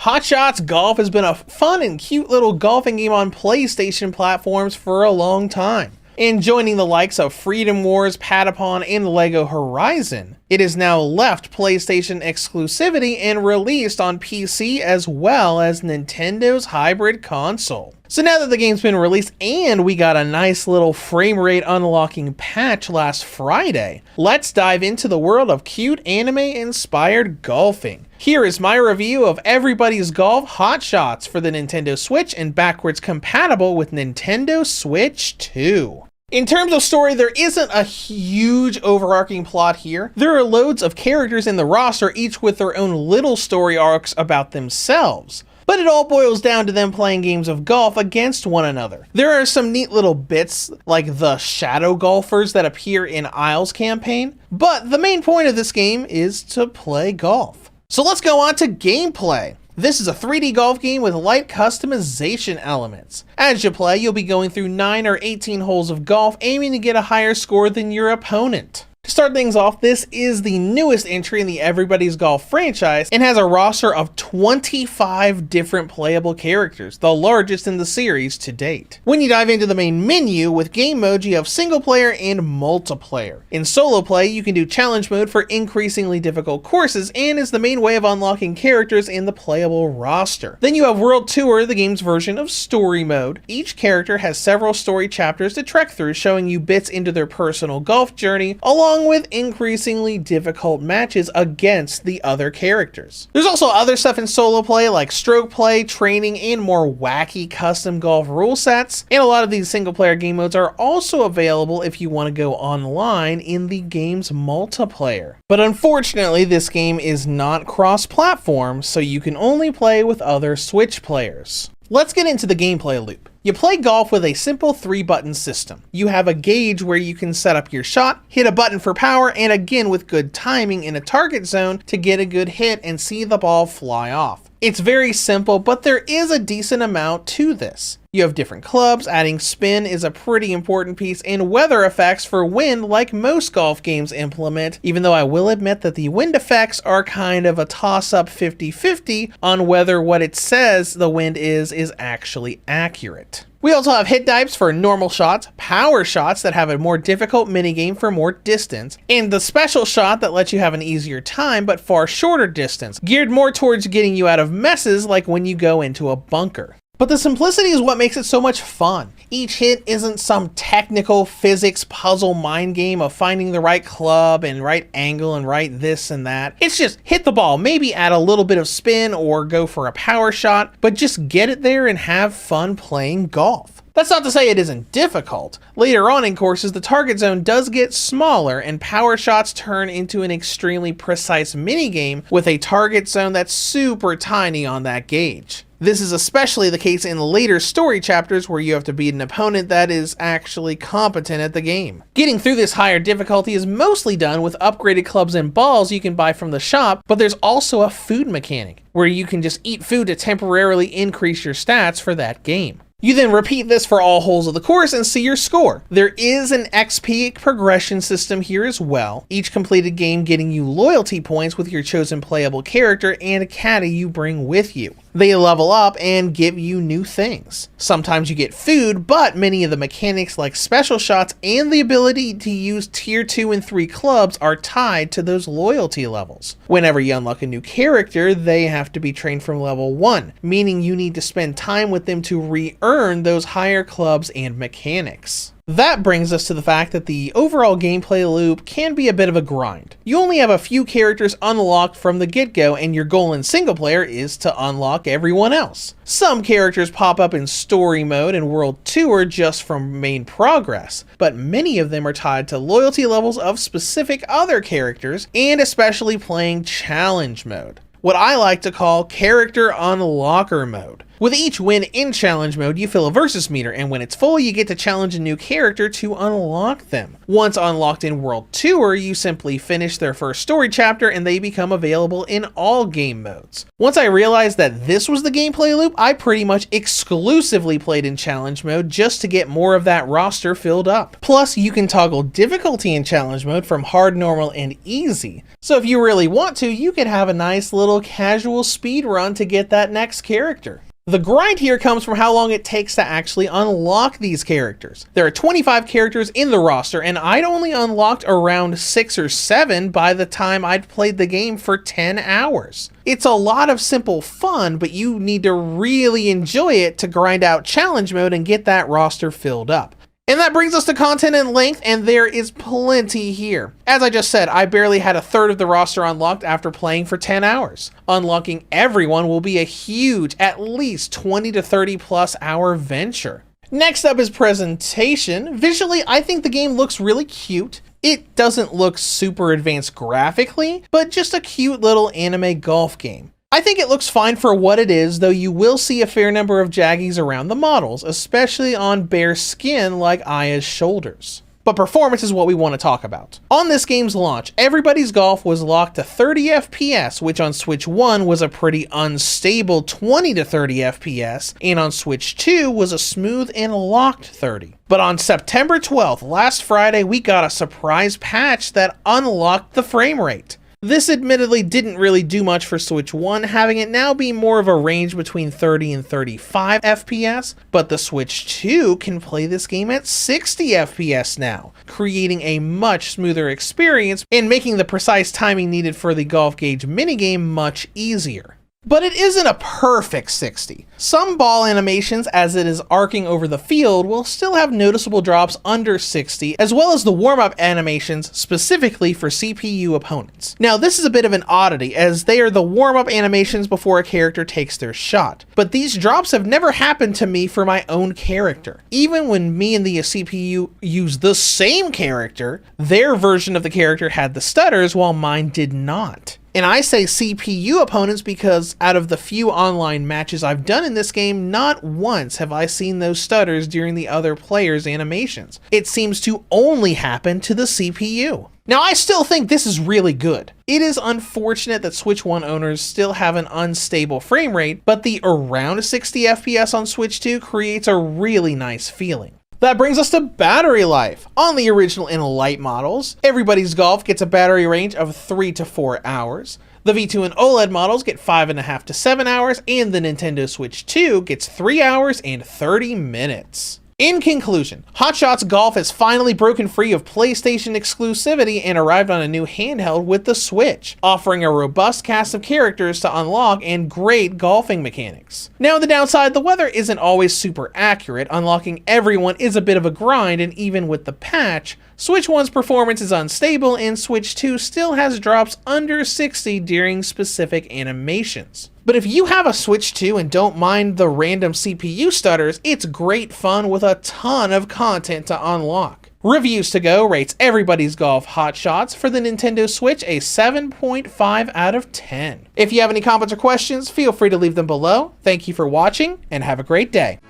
Hot Shots Golf has been a fun and cute little golfing game on PlayStation platforms for a long time. And joining the likes of Freedom Wars, Patapon, and LEGO Horizon, it has now left PlayStation exclusivity and released on PC as well as Nintendo's hybrid console. So now that the game's been released and we got a nice little frame rate unlocking patch last Friday, let's dive into the world of cute anime-inspired golfing. Here is my review of Everybody's Golf Hot Shots for the Nintendo Switch and backwards compatible with Nintendo Switch 2. In terms of story, there isn't a huge overarching plot here. There are loads of characters in the roster, each with their own little story arcs about themselves. But it all boils down to them playing games of golf against one another. There are some neat little bits, like the shadow golfers that appear in Isle's campaign, but the main point of this game is to play golf. So let's go on to gameplay. This is a 3D golf game with light customization elements. As you play, you'll be going through 9 or 18 holes of golf, aiming to get a higher score than your opponent. To start things off, this is the newest entry in the Everybody's Golf franchise and has a roster of 25 different playable characters, the largest in the series to date. When you dive into the main menu, with game mode you have single player and multiplayer. In solo play, you can do challenge mode for increasingly difficult courses and is the main way of unlocking characters in the playable roster. Then you have World Tour, the game's version of story mode. Each character has several story chapters to trek through, showing you bits into their personal golf journey, along with increasingly difficult matches against the other characters. There's also other stuff in solo play like stroke play, training, and more wacky custom golf rule sets, and a lot of these single player game modes are also available if you want to go online in the game's multiplayer. But unfortunately, this game is not cross-platform, so you can only play with other Switch players. Let's get into the gameplay loop. You play golf with a simple 3-button system. You have a gauge where you can set up your shot, hit a button for power, and again with good timing in a target zone to get a good hit and see the ball fly off. It's very simple, but there is a decent amount to this. You have different clubs, adding spin is a pretty important piece, and weather effects for wind like most golf games implement, even though I will admit that the wind effects are kind of a toss-up 50-50 on whether what it says the wind is actually accurate. We also have hit types for normal shots, power shots that have a more difficult minigame for more distance, and the special shot that lets you have an easier time but far shorter distance, geared more towards getting you out of messes like when you go into a bunker. But the simplicity is what makes it so much fun. Each hit isn't some technical physics puzzle mind game of finding the right club and right angle and right this and that. It's just hit the ball, maybe add a little bit of spin or go for a power shot, but just get it there and have fun playing golf. That's not to say it isn't difficult. Later on in courses, the target zone does get smaller and power shots turn into an extremely precise minigame with a target zone that's super tiny on that gauge. This is especially the case in later story chapters where you have to beat an opponent that is actually competent at the game. Getting through this higher difficulty is mostly done with upgraded clubs and balls you can buy from the shop, but there's also a food mechanic where you can just eat food to temporarily increase your stats for that game. You then repeat this for all holes of the course and see your score. There is an XP progression system here as well, each completed game getting you loyalty points with your chosen playable character and a caddy you bring with you. They level up and give you new things. Sometimes you get food, but many of the mechanics like special shots and the ability to use tier 2 and 3 clubs are tied to those loyalty levels. Whenever you unlock a new character, they have to be trained from level 1, meaning you need to spend time with them to re-earn those higher clubs and mechanics. That brings us to the fact that the overall gameplay loop can be a bit of a grind. You only have a few characters unlocked from the get-go, and your goal in single player is to unlock everyone else. Some characters pop up in story mode and World Tour just from main progress, but many of them are tied to loyalty levels of specific other characters, and especially playing challenge mode. What I like to call character unlocker mode. With each win in challenge mode, you fill a versus meter, and when it's full, you get to challenge a new character to unlock them. Once unlocked in World Tour, you simply finish their first story chapter and they become available in all game modes. Once I realized that this was the gameplay loop, I pretty much exclusively played in challenge mode just to get more of that roster filled up. Plus, you can toggle difficulty in challenge mode from hard, normal, and easy. So if you really want to, you can have a nice little casual speed run to get that next character. The grind here comes from how long it takes to actually unlock these characters. There are 25 characters in the roster, and I'd only unlocked around 6 or 7 by the time I'd played the game for 10 hours. It's a lot of simple fun, but you need to really enjoy it to grind out challenge mode and get that roster filled up. And that brings us to content and length, and there is plenty here. As I just said, I barely had a third of the roster unlocked after playing for 10 hours. Unlocking everyone will be a huge, at least 20 to 30 plus hour venture. Next up is presentation. Visually, I think the game looks really cute. It doesn't look super advanced graphically, but just a cute little anime golf game. I think it looks fine for what it is, though you will see a fair number of jaggies around the models, especially on bare skin like Aya's shoulders. But performance is what we want to talk about. On this game's launch, Everybody's Golf was locked to 30 FPS, which on Switch 1 was a pretty unstable 20 to 30 FPS, and on Switch 2 was a smooth and locked 30. But on September 12th, last Friday, we got a surprise patch that unlocked the frame rate. This admittedly didn't really do much for Switch 1, having it now be more of a range between 30 and 35 FPS, but the Switch 2 can play this game at 60 FPS now, creating a much smoother experience and making the precise timing needed for the golf gauge minigame much easier. But it isn't a perfect 60. Some ball animations, as it is arcing over the field, will still have noticeable drops under 60, as well as the warm-up animations specifically for CPU opponents. Now, this is a bit of an oddity, as they are the warm-up animations before a character takes their shot. But these drops have never happened to me for my own character. Even when me and the CPU use the same character, their version of the character had the stutters while mine did not. And I say CPU opponents because out of the few online matches I've done in this game, not once have I seen those stutters during the other players' animations. It seems to only happen to the CPU. Now, I still think this is really good. It is unfortunate that Switch 1 owners still have an unstable frame rate, but the around 60 FPS on Switch 2 creates a really nice feeling. That brings us to battery life. On the original and light models, Everybody's Golf gets a battery range of 3 to 4 hours. The V2 and OLED models get 5.5 to 7 hours, and the Nintendo Switch 2 gets 3 hours and 30 minutes. In conclusion, Hot Shots Golf has finally broken free of PlayStation exclusivity and arrived on a new handheld with the Switch, offering a robust cast of characters to unlock and great golfing mechanics. Now, the downside, the weather isn't always super accurate. Unlocking everyone is a bit of a grind, and even with the patch, Switch 1's performance is unstable and Switch 2 still has drops under 60 during specific animations. But if you have a Switch 2 and don't mind the random CPU stutters, it's great fun with a ton of content to unlock. Reviews to Go rates Everybody's Golf Hot Shots for the Nintendo Switch a 7.5 out of 10. If you have any comments or questions, feel free to leave them below. Thank you for watching and have a great day.